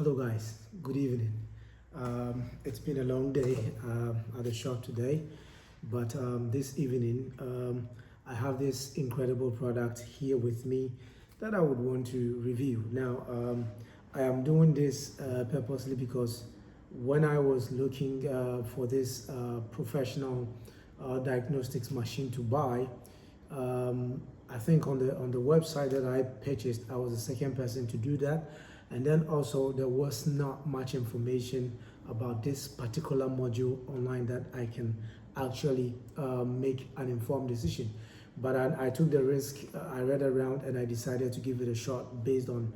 Hello guys, good evening. It's been a long day at the shop today, but this evening I have this incredible product here with me that I would want to review. Now I am doing this purposely because when I was looking for this professional diagnostics machine to buy, I think on the website that I purchased, I was the second person to do that. And then also there was not much information about this particular module online that I can actually make an informed decision. But I took the risk, I read around and I decided to give it a shot based on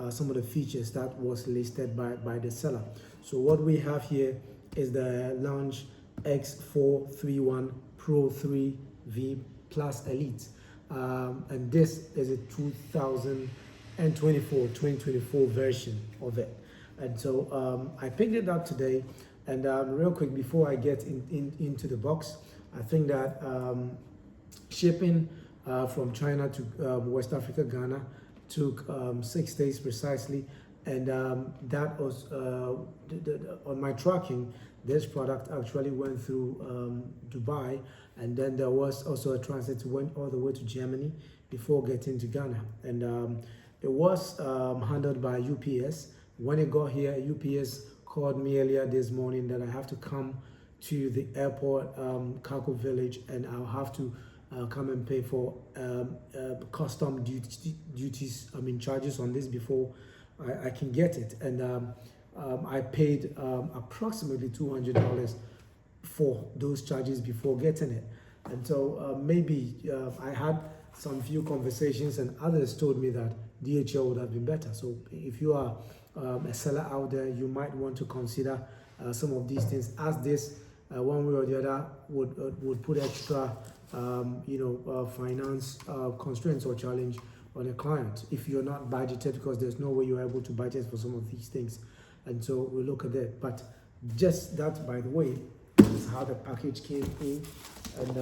some of the features that was listed by the seller. So what we have here is the launch X431 Pro3 V Plus Elite. And this is a 2024 version of it. And so I picked it up today. And real quick, before I get into the box, I think that shipping from China to West Africa, Ghana, took 6 days precisely. And that was, on my tracking, this product actually went through Dubai, and then there was also a transit went all the way to Germany before getting to Ghana. And it was handled by UPS. When it got here, UPS called me earlier this morning that I have to come to the airport, Kako Village, and I'll have to come and pay for custom duties, charges on this before I can get it. And I paid approximately $200 for those charges before getting it. And so maybe I had some few conversations and others told me that DHL would have been better. So if you are a seller out there, you might want to consider some of these things, as this one way or the other would put extra finance constraints or challenge on a client if you're not budgeted, because there's no way you're able to budget for some of these things. And so we'll look at that. But just that, by the way, this is how the package came in. And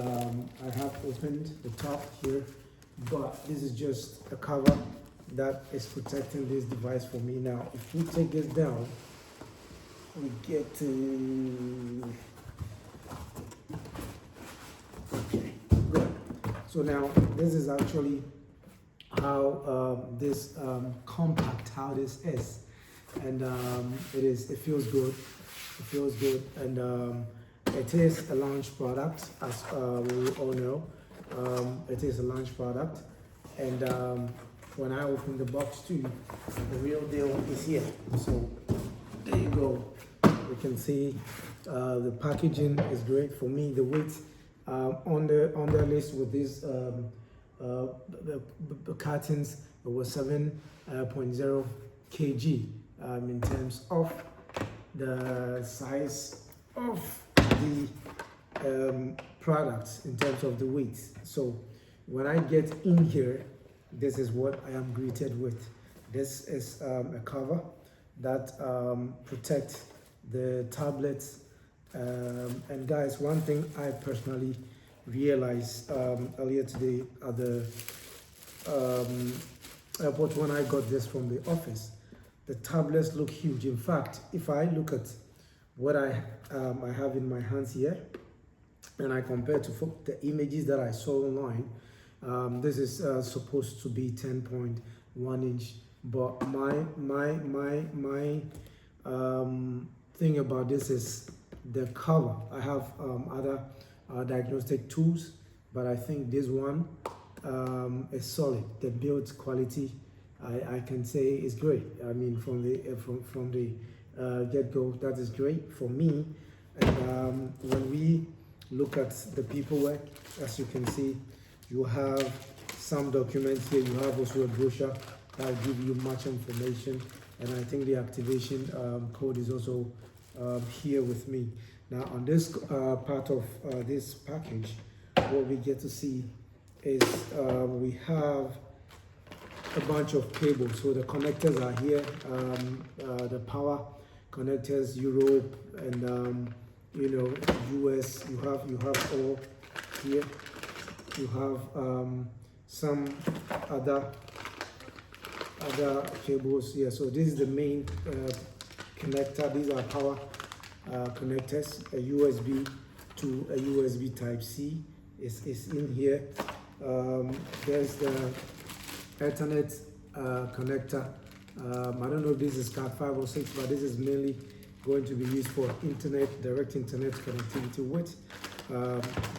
I have opened the top here, but this is just a cover that is protecting this device for me. Now, if we take this down, we get to, okay, good. So now this is actually how this compact, how this is. And it feels good. It feels good. And it is a launch product, as we all know. It is a launch product. And when I open the box too, the real deal is here. So there you go. You can see the packaging is great. For me, the weight on the list with these the cartons, it was 7.0 kg in terms of the size of the products, in terms of the weight. So when I get in here, this is what I am greeted with. This is a cover that protects the tablets. And guys, one thing I personally realized earlier today at the airport when I got this from the office, the tablets look huge. In fact, if I look at what I have in my hands here, and I compare to the images that I saw online, this is supposed to be 10.1 inch. But my thing about this is the cover. I have other diagnostic tools, but I think this one is solid. The build quality, I can say, is great. I mean, from the get-go, that is great for me. And when we look at the paperwork, as you can see, you have some documents here. You have also a brochure that will give you much information. And I think the activation code is also here with me. Now, on this part of this package, what we get to see is we have a bunch of cables. So the connectors are here, the power connectors, Europe and US. You have all here. You have some other cables here. So this is the main connector. These are power connectors, a USB to a USB type C is in here. There's the Ethernet connector. I don't know if this is Cat 5 or 6, but this is mainly going to be used for internet, direct internet connectivity with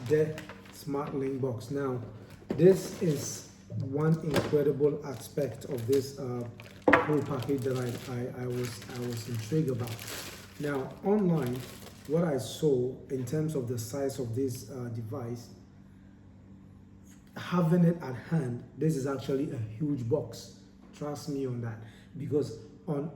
the smart link box. Now, this is one incredible aspect of this whole package that I was intrigued about. Now, online, what I saw in terms of the size of this device, having it at hand, this is actually a huge box. Trust me on that, because on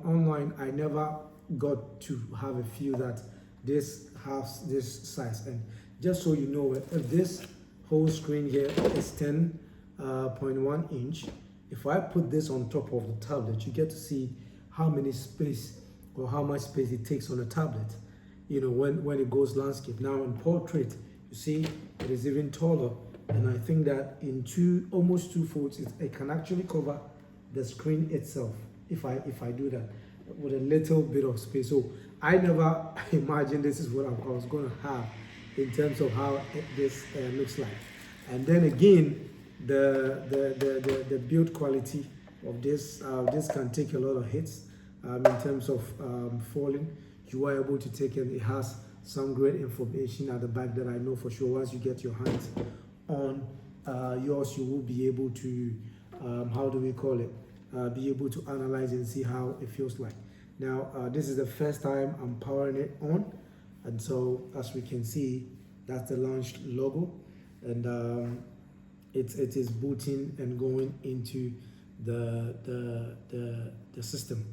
online I never got to have a feel that this has this size. And just so you know, if this whole screen here is 10.1 inch, if I put this on top of the tablet, you get to see how many space or how much space it takes on a tablet, you know, when it goes landscape. Now in portrait, you see it is even taller, and I think that in almost 2 folds it can actually cover the screen itself if I do that with a little bit of space. So I never imagined this is what I was going to have in terms of how this looks like. And then again, the build quality of this can take a lot of hits in terms of falling. You are able to take it. It has some great information at the back that I know for sure once you get your hands on yours, you will be able to how do we call it, be able to analyze and see how it feels like. Now this is the first time I'm powering it on, and so as we can see, that's the launched logo, and it is booting and going into the system.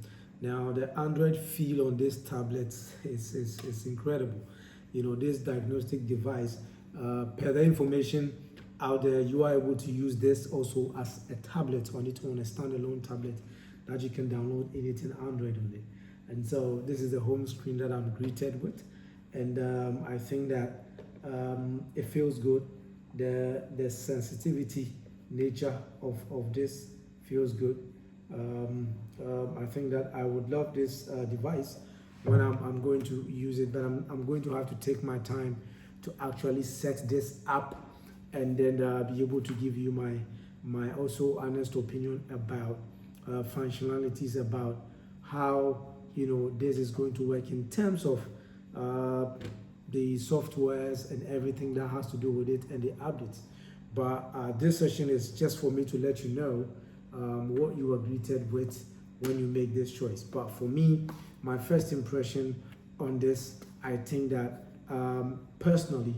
Now the Android feel on this tablet is incredible. You know, this diagnostic device, per the information out there, you are able to use this also as a tablet on its own, a standalone tablet that you can download anything Android on it. And so this is the home screen that I'm greeted with, and I think that it feels good. The sensitivity nature of this feels good. I think that I would love this device when I'm going to use it, but I'm going to have to take my time to actually set this up, and then be able to give you my also honest opinion about functionalities, about how, you know, this is going to work in terms of the softwares and everything that has to do with it and the updates. But this session is just for me to let you know what you are greeted with when you make this choice. But for me, my first impression on this, I think that personally,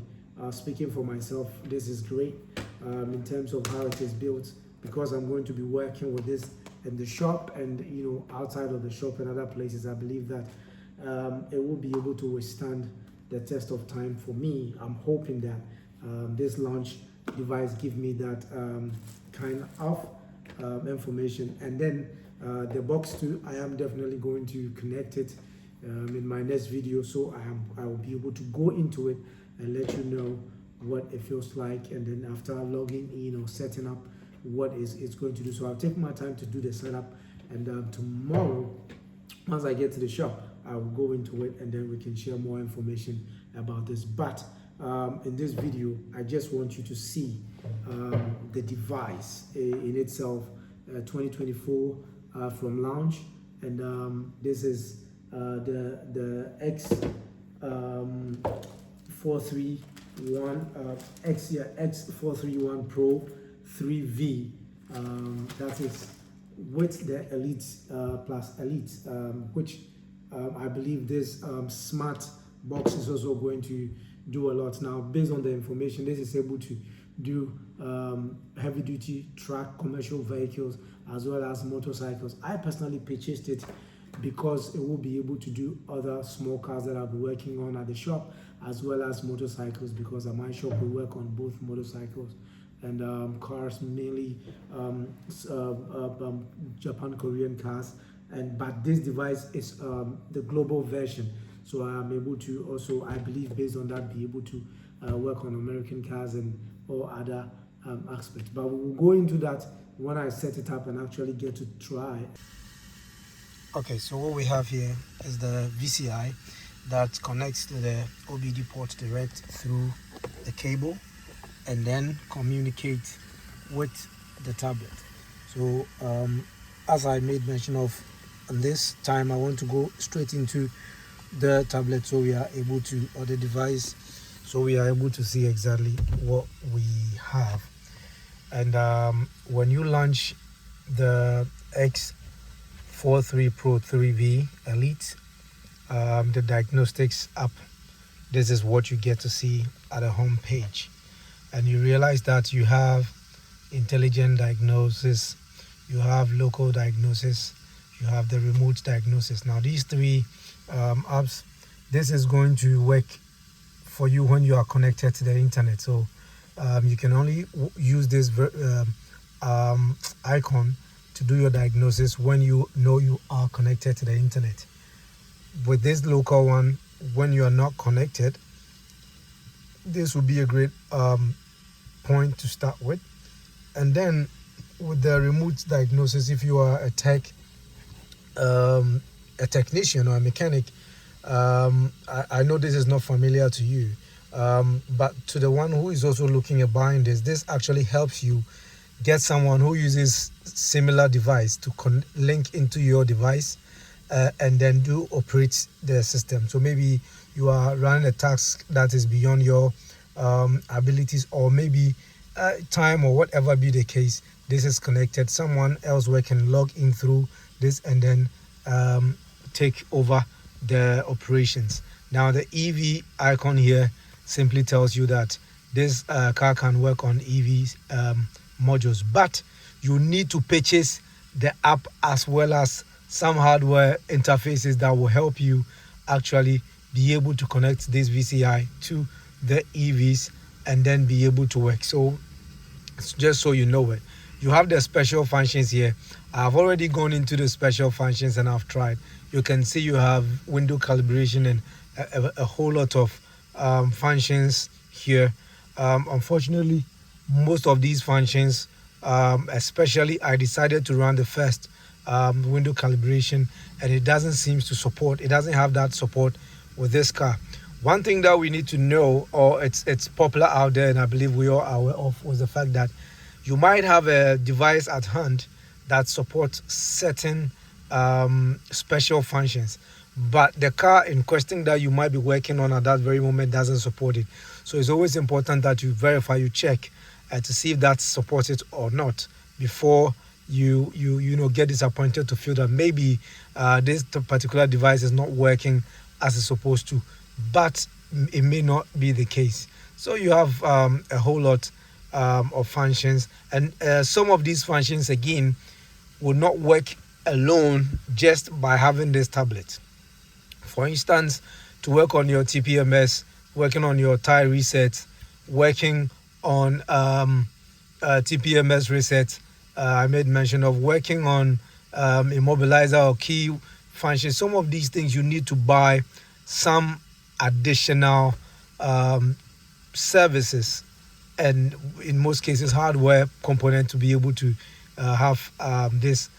speaking for myself, this is great in terms of how it is built, because I'm going to be working with this in the shop and, you know, outside of the shop and other places. I believe that it will be able to withstand the test of time. For me, I'm hoping that this launch device give me that kind of information. And then the box too, I am definitely going to connect it in my next video, so I will be able to go into it and let you know what it feels like, and then after logging in or setting up what it's going to do. So I'll take my time to do the setup, and tomorrow, once I get to the shop, I will go into it, and then we can share more information about this. But in this video, I just want you to see the device in itself, 2024 from launch, and this is the X431 Pro3V. That is with the Elite plus Elite, which I believe this smart box is also going to do a lot. Now, based on the information, this is able to do heavy duty truck, commercial vehicles, as well as motorcycles. I personally purchased it because it will be able to do other small cars that I'll be working on at the shop, as well as motorcycles, because at my shop we work on both motorcycles and cars, mainly Japan, Korean cars. But this device is the global version, so I'm able to also, I believe, based on that, be able to work on American cars and all other aspects. But we will go into that when I set it up and actually get to try. Okay, so what we have here is the VCI that connects to the OBD port direct through the cable and then communicate with the tablet. So as I made mention of, on this time I want to go straight into the tablet so we are able to, or the device, so we are able to see exactly what we have. And when you launch the X431 Pro3 Elite, the Diagnostics app, this is what you get to see at the home page. And you realize that you have intelligent diagnosis, you have local diagnosis, you have the remote diagnosis. Now these three apps, this is going to work for you when you are connected to the internet. So you can only use this icon to do your diagnosis when you know you are connected to the internet. With this local one, when you are not connected, this would be a great point to start with. And then with the remote diagnosis, if you are a technician or a mechanic, I know this is not familiar to you, but to the one who is also looking at buying this actually helps you get someone who uses similar device to link into your device and then do operate the system. So maybe you are running a task that is beyond your abilities, or maybe time or whatever be the case, this is connected. Someone elsewhere can log in through this and then take over the operations. Now the EV icon here simply tells you that this car can work on EV modules, but you need to purchase the app as well as some hardware interfaces that will help you actually be able to connect this VCI to the EVs and then be able to work. So just so you know it, you have the special functions here. I've already gone into the special functions and I've tried. You can see you have window calibration and a whole lot of functions here. Unfortunately, most of these functions, especially I decided to run the first window calibration, and it doesn't seem to support, it doesn't have that support with this car. One thing that we need to know, or it's popular out there and I believe we all are aware of, was the fact that you might have a device at hand that supports certain special functions, but the car in question that you might be working on at that very moment doesn't support it. So it's always important that you verify, you check to see if that's supported or not before you get disappointed to feel that maybe this particular device is not working as it's supposed to, but it may not be the case. So you have a whole lot of functions, and some of these functions again will not work alone just by having this tablet. For instance, to work on your TPMS, working on your tire reset, working on TPMS reset, I made mention of working on immobilizer or key functions. Some of these things you need to buy some additional services, and in most cases hardware component to be able to have this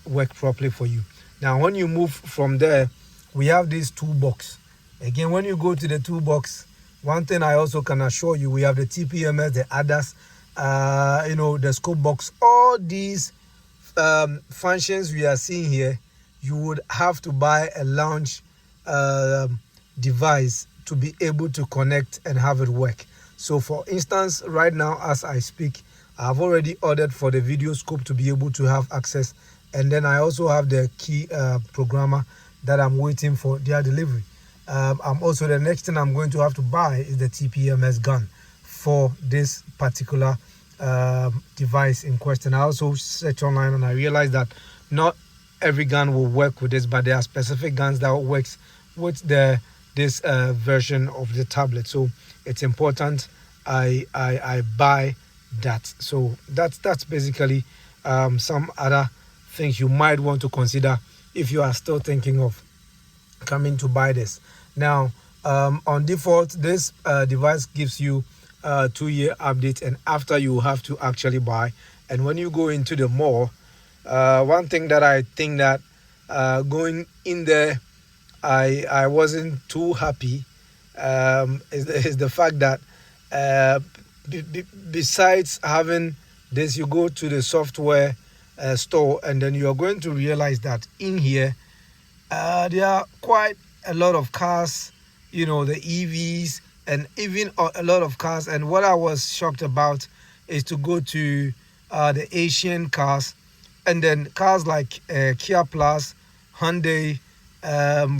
work properly for you. Now when you move from there, we have this toolbox. Again, when you go to the toolbox, one thing I also can assure you, we have the TPMS, the ADAS, the scope box. All these functions we are seeing here, you would have to buy a launch device to be able to connect and have it work. So for instance, right now as I speak, I've already ordered for the video scope to be able to have access, and then I also have the key programmer that I'm waiting for their delivery. I'm also, the next thing I'm going to have to buy is the TPMS gun for this particular device in question. I also searched online and I realized that not every gun will work with this, but there are specific guns that works with this version of the tablet. So it's important I buy that. So that's basically some other things you might want to consider if you are still thinking of coming to buy this. Now on default, this device gives you a 2-year update, and after you have to actually buy. And when you go into the mall, one thing that I think that going in there, I wasn't too happy. Is the fact that uh, besides having this, you go to the software store, and then you are going to realize that in here there are quite a lot of cars, the EVs, and even a lot of cars. And what I was shocked about is to go to the Asian cars, and then cars like Kia Plus, Hyundai,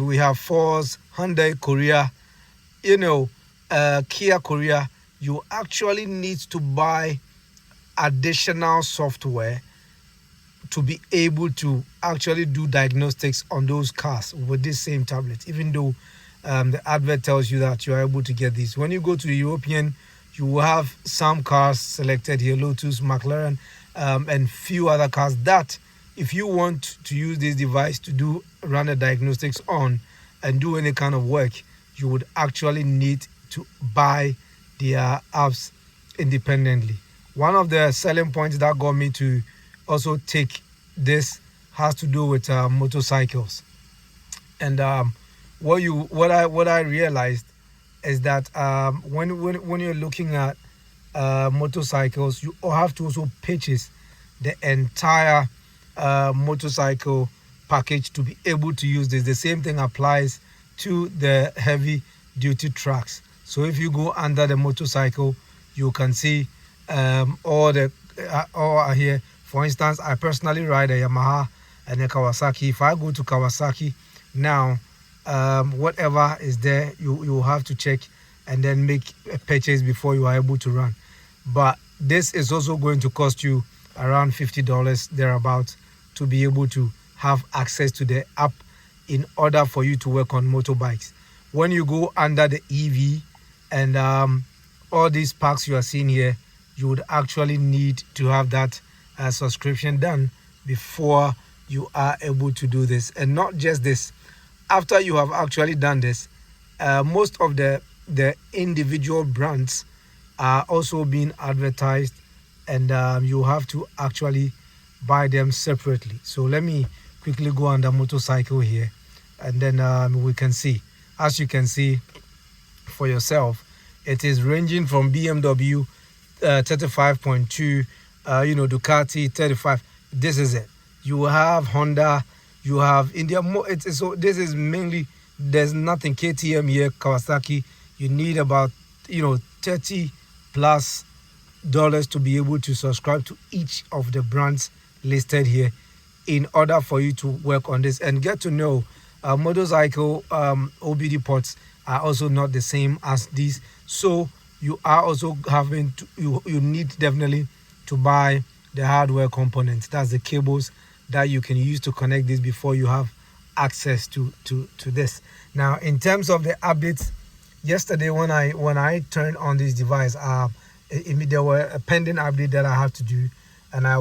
we have Force, Hyundai Korea, Kia Korea. You actually need to buy additional software to be able to actually do diagnostics on those cars with this same tablet, even though the advert tells you that you are able to get these. When you go to the European, you will have some cars selected here, Lotus, McLaren, and few other cars that if you want to use this device to run a diagnostics on and do any kind of work, you would actually need to buy their apps independently. One of the selling points that got me to also take this has to do with motorcycles. And what I realized is that when you're looking at motorcycles, you have to also purchase the entire motorcycle package to be able to use this. The same thing applies to the heavy duty trucks. So if you go under the motorcycle, you can see all are here. For instance, I personally ride a Yamaha and a Kawasaki. If I go to Kawasaki now, whatever is there, you have to check and then make a purchase before you are able to run. But this is also going to cost you around $50 thereabouts to be able to have access to the app in order for you to work on motorbikes. When you go under the EV and all these packs you are seeing here, you would actually need to have that subscription done before you are able to do this. And not just this, after you have actually done this, most of the individual brands are also being advertised, and you have to actually buy them separately. So let me quickly go under motorcycle here, and then we can see, as you can see for yourself, it is ranging from BMW 35.2, Ducati 35. This is it. You have Honda, you have India. So this is mainly, there's nothing KTM here, Kawasaki. You need about $30 plus to be able to subscribe to each of the brands listed here in order for you to work on this and get to know motorcycle OBD ports are also not the same as these. So you are also having to, you need definitely to buy the hardware components. That's the cables that you can use to connect this before you have access to this. Now, in terms of the updates, yesterday when I turned on this device, there were a pending update that I had to do, and I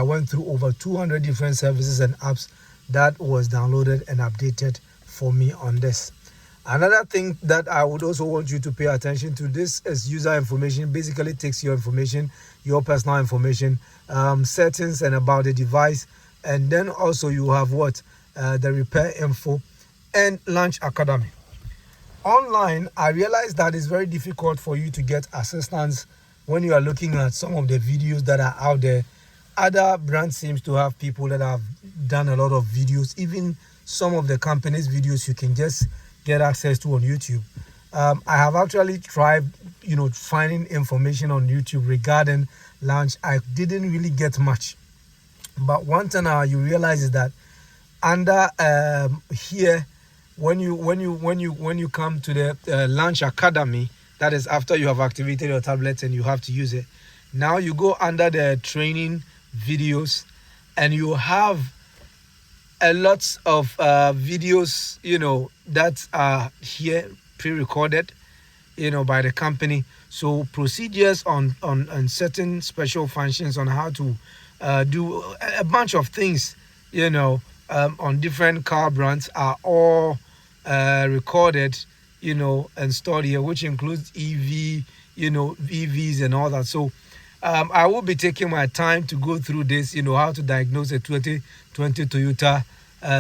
went through over 200 different services and apps that was downloaded and updated for me on this. Another thing that I would also want you to pay attention to, this is user information. Basically takes your information, your personal information, settings and about the device, and then also you have the repair info and Launch Academy. Online, I realized that it's very difficult for you to get assistance when you are looking at some of the videos that are out there. Other brands seems to have people that have done a lot of videos. Even some of the company's videos you can just get access to on YouTube. I have actually tried, finding information on YouTube regarding Launch. I didn't really get much. But one thing you realize is that under here, when you come to the Launch Academy, that is after you have activated your tablet and you have to use it. Now you go under the training videos, and you have a lot of videos, that are here pre-recorded, by the company. So procedures on certain special functions on how to do a bunch of things, on different car brands are all recorded, and stored here, which includes EV, EVs and all that. So I will be taking my time to go through this, how to diagnose a 2020 Toyota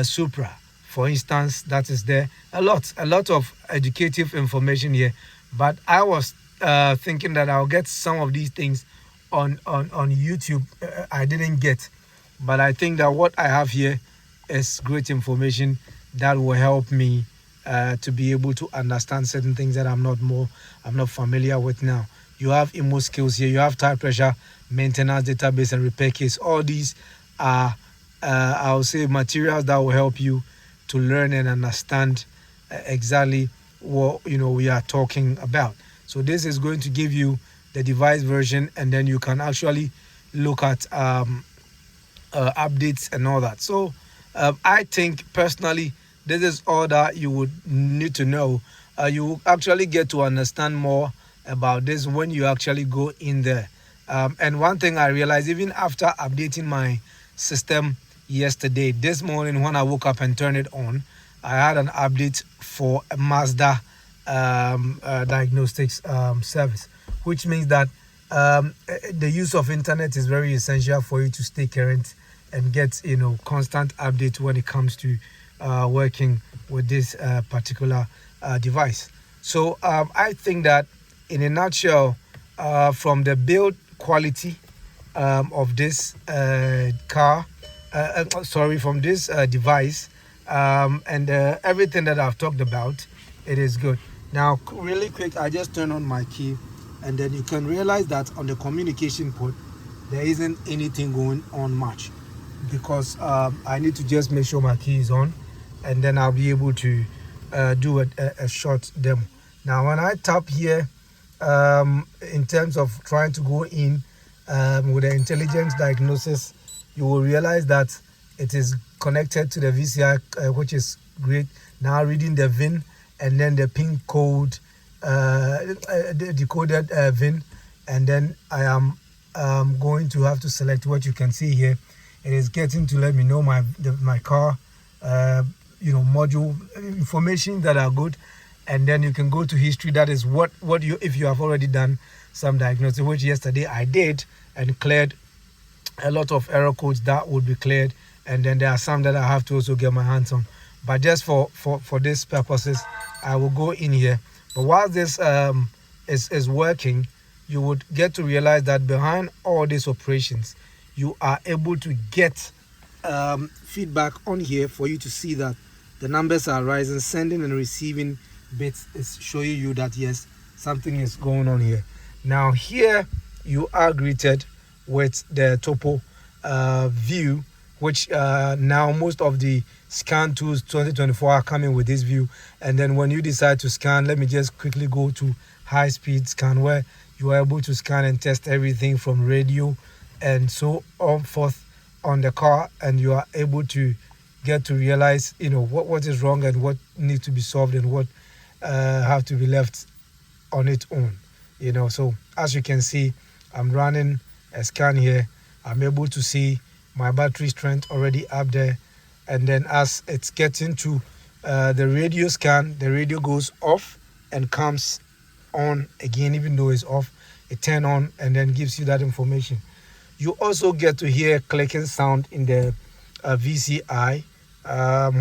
Supra, for instance. That is there. A lot of educative information here. But I was thinking that I'll get some of these things on YouTube. I didn't get, but I think that what I have here is great information that will help me to be able to understand certain things that I'm not familiar with now. You have IMO skills here. You have tire pressure, maintenance, database, and repair case. All these are, I'll say, materials that will help you to learn and understand exactly what we are talking about. So this is going to give you the device version, and then you can actually look at updates and all that. So I think personally, this is all that you would need to know. You actually get to understand more about this when you actually go in there. And one thing I realized, even after updating my system yesterday, this morning when I woke up and turned it on, I had an update for a Mazda Diagnostics service, which means that the use of internet is very essential for you to stay current and get constant update when it comes to working with this particular device. So I think that in a nutshell, from the build quality of this from this device, and everything that I've talked about, it is good. Now, really quick, I just turn on my key, and then you can realize that on the communication port, there isn't anything going on much, because I need to just make sure my key is on, and then I'll be able to do a short demo. Now, when I tap here, in terms of trying to go in with the intelligence diagnosis, you will realize that it is connected to the VCI, which is great. Now reading the VIN and then the PIN code, the decoded VIN, and then I am going to have to select what you can see here. It is getting to let me know my car module information that are good, and then you can go to history. That is what you, if you have already done some diagnosis, which yesterday I did and cleared a lot of error codes that would be cleared, and then there are some that I have to also get my hands on. But just for these purposes, I will go in here. But while this is working, you would get to realize that behind all these operations, you are able to get feedback on here for you to see that the numbers are rising. Sending and receiving bits is showing you that yes, something is going on here. Now here you are greeted with the topo view, which now most of the scan tools 2024 are coming with this view. And then when you decide to scan, let me just quickly go to high speed scan, where you are able to scan and test everything from radio and so on forth on the car, and you are able to get to realize what is wrong and what needs to be solved and what have to be left on its own. So as you can see, I'm running a scan here. I'm able to see my battery strength already up there, and then as it's getting to the radio scan, the radio goes off and comes on again. Even though it's off, it turns on and then gives you that information. You also get to hear clicking sound in the VCI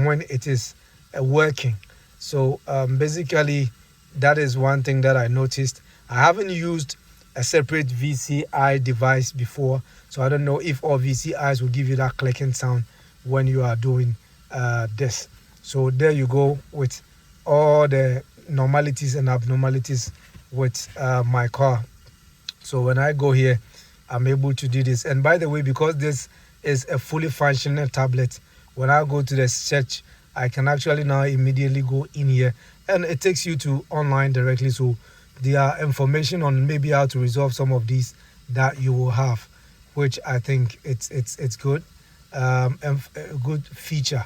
when it is working. So basically, that is one thing that I noticed. I haven't used a separate VCI device before, so I don't know if all VCIs will give you that clicking sound when you are doing this. So there you go with all the normalities and abnormalities with my car. So when I go here, I'm able to do this. And by the way, because this is a fully functional tablet, when I go to the search, I can actually now immediately go in here, and it takes you to online directly. So there are information on maybe how to resolve some of these that you will have, which I think it's good, and a good feature.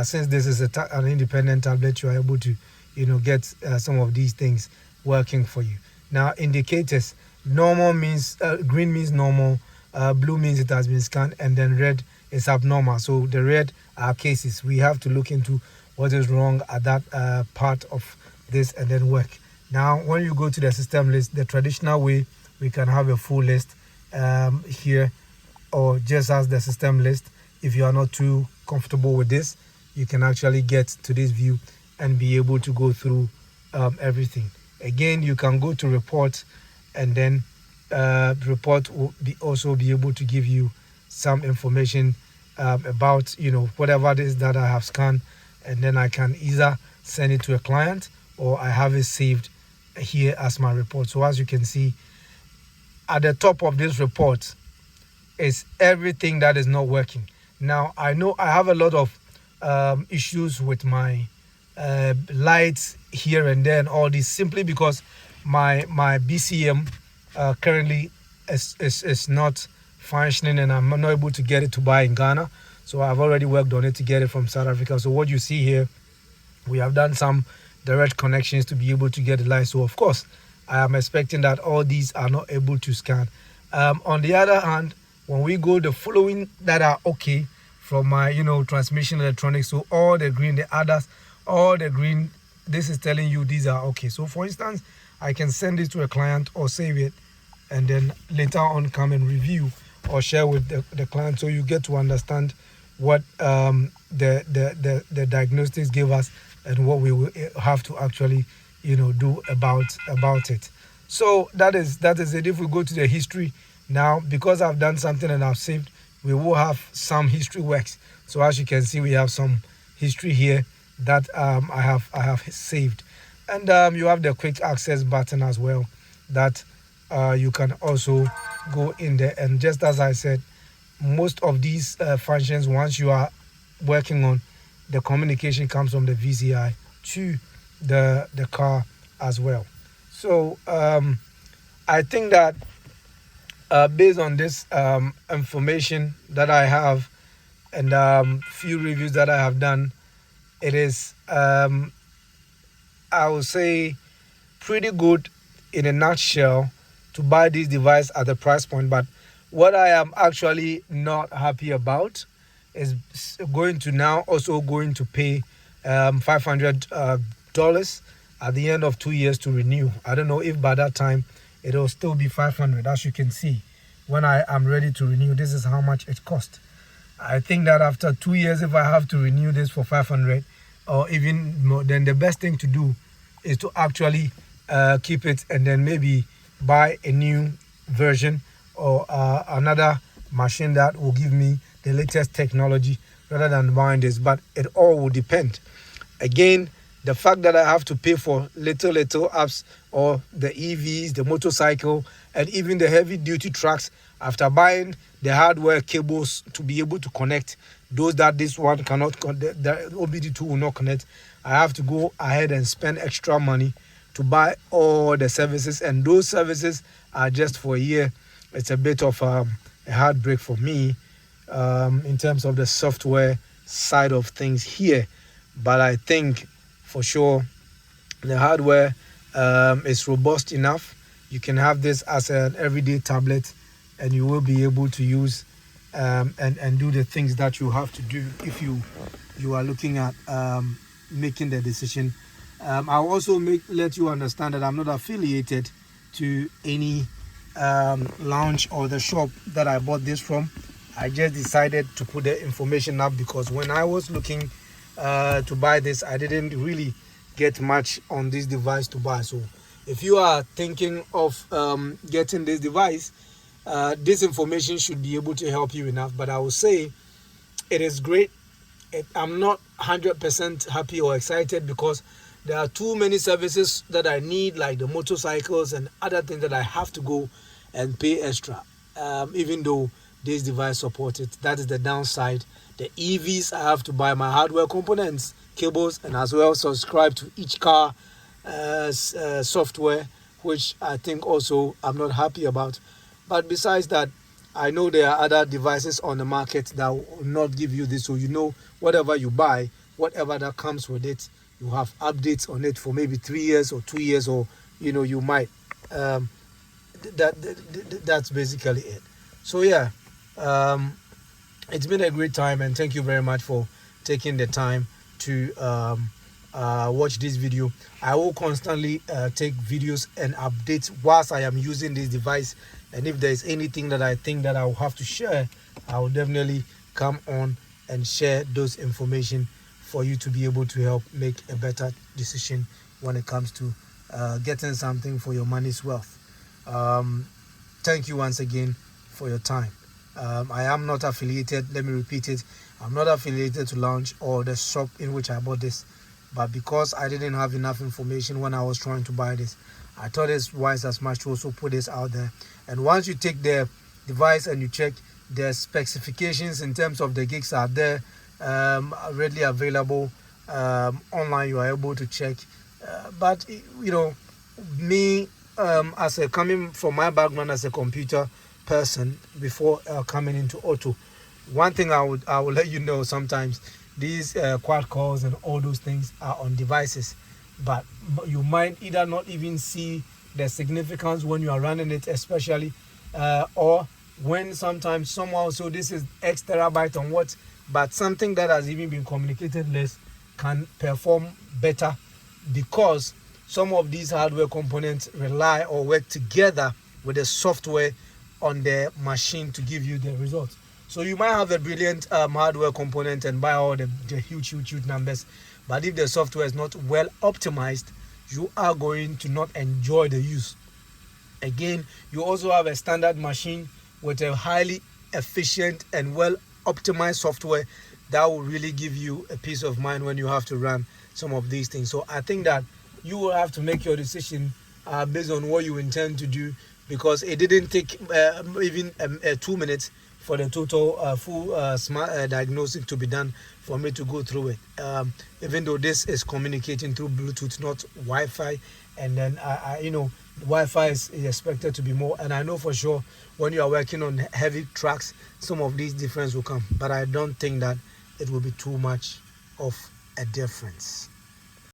Since this is an independent tablet, you are able to get some of these things working for you. Now, indicators: normal means green means normal, blue means it has been scanned, and then red is abnormal. So the red are cases. We have to look into what is wrong at that part of this and then work. Now, when you go to the system list, the traditional way, we can have a full list here, or just as the system list, if you are not too comfortable with this, you can actually get to this view and be able to go through everything. Again, you can go to report, and then report will also be able to give you some information about whatever it is that I have scanned, and then I can either send it to a client or I have it saved here as my report. So as you can see, at the top of this report is everything that is not working. Now, I know I have a lot of issues with my lights here and there and all this, simply because my BCM currently is not functioning, and I'm not able to get it to buy in Ghana. So I've already worked on it to get it from South Africa. So what you see here, we have done some direct connections to be able to get the light. So of course, I am expecting that all these are not able to scan. On the other hand, when we go the following that are okay from my transmission electronics, so all the green, the others, all the green, this is telling you these are okay. So for instance, I can send it to a client or save it, and then later on come and review or share with the client, so you get to understand what the diagnostics give us and what we will have to actually do about it. So that is it. If we go to the history now, because I've done something and I've saved, we will have some history works. So as you can see, we have some history here that I have saved, and you have the quick access button as well that you can also go in there. And just as I said, most of these functions, once you are working on, the communication comes from the VCI to the car as well. So I think that based on this information that I have and few reviews that I have done, it is I would say pretty good in a nutshell to buy this device at the price point. But what I am actually not happy about is going to pay $500 at the end of 2 years to renew. I don't know if by that time it will still be $500. As you can see, when I am ready to renew, this is how much it cost. I think that after 2 years, if I have to renew this for $500 or even more, then the best thing to do is to actually keep it and then maybe buy a new version or another machine that will give me the latest technology rather than buying this. But it all will depend. Again, the fact that I have to pay for little apps or the EVs, the motorcycle, and even the heavy duty trucks, after buying the hardware cables to be able to connect those that this one cannot, the OBD2 will not connect, I have to go ahead and spend extra money to buy all the services, and those services are just for a year. It's a bit of a heartbreak for me in terms of the software side of things here. But I think for sure the hardware is robust enough. You can have this as an everyday tablet, and you will be able to use and do the things that you have to do if you are looking at making the decision. I'll also let you understand that I'm not affiliated to any lounge or the shop that I bought this from. I just decided to put the information up because when I was looking to buy this, I didn't really get much on this device to buy. So if you are thinking of getting this device, this information should be able to help you enough. But I will say it is great. I'm not 100% happy or excited because there are too many services that I need, like the motorcycles and other things that I have to go and pay extra, even though this device supports it. That is the downside. The EVs, I have to buy my hardware components, cables, and as well subscribe to each car software, which I think also I'm not happy about. But besides that, I know there are other devices on the market that will not give you this. So whatever you buy, whatever that comes with it, you have updates on it for maybe 3 years or 2 years, or you might. That's basically it. So yeah, it's been a great time, and thank you very much for taking the time to watch this video. I will constantly take videos and updates whilst I am using this device, and if there is anything that I think that I will have to share, I will definitely come on and share those information for you to be able to help make a better decision when it comes to getting something for your money's worth. Thank you once again for your time. I am not affiliated, let me repeat it, I'm not affiliated to Lounge or the shop in which I bought this, but because I didn't have enough information when I was trying to buy this, I thought it's wise as much to also put this out there. And once you take the device and you check, the specifications in terms of the gigs are there, readily available online. You are able to check, but you know, me as a coming from my background as a computer person before coming into auto, one thing I will let you know, sometimes these quad cores and all those things are on devices, but you might either not even see the significance when you are running it, especially or when sometimes somehow, so this is X terabyte on what, but something that has even been communicated less can perform better, because some of these hardware components rely or work together with the software on the machine to give you the results. So you might have a brilliant hardware component and buy all the huge numbers, but if the software is not well optimized, you are going to not enjoy the use. Again, you also have a standard machine with a highly efficient and well optimized software that will really give you a peace of mind when you have to run some of these things. So I think that you will have to make your decision based on what you intend to do, because it didn't take even 2 minutes for the total full smart diagnostic to be done for me to go through it. Even though this is communicating through Bluetooth, not Wi-Fi, and then you know, Wi-Fi is expected to be more, and I know for sure when you are working on heavy tracks, some of these difference will come, but I don't think that it will be too much of a difference.